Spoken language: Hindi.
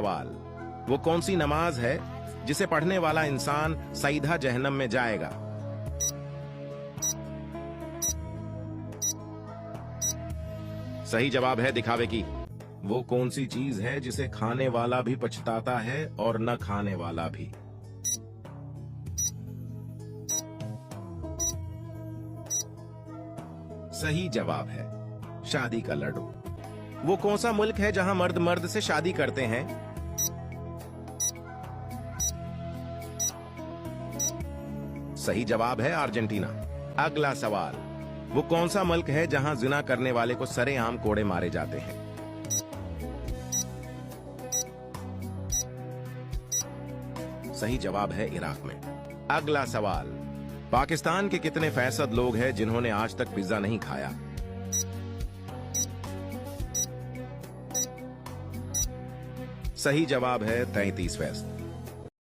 सवाल, वो कौन सी नमाज है जिसे पढ़ने वाला इंसान सीधा जहन्नम में जाएगा? सही जवाब है दिखावे की। वो कौन सी चीज है जिसे खाने वाला भी पछताता है और न खाने वाला भी? सही जवाब है शादी का लड्डू। वो कौन सा मुल्क है जहां मर्द मर्द से शादी करते हैं? सही जवाब है अर्जेंटीना। अगला सवाल, वो कौन सा मुल्क है जहां जिना करने वाले को सरेआम कोड़े मारे जाते हैं? सही जवाब है इराक में। अगला सवाल, पाकिस्तान के कितने फीसद लोग हैं जिन्होंने आज तक पिज्जा नहीं खाया? सही जवाब है 33%।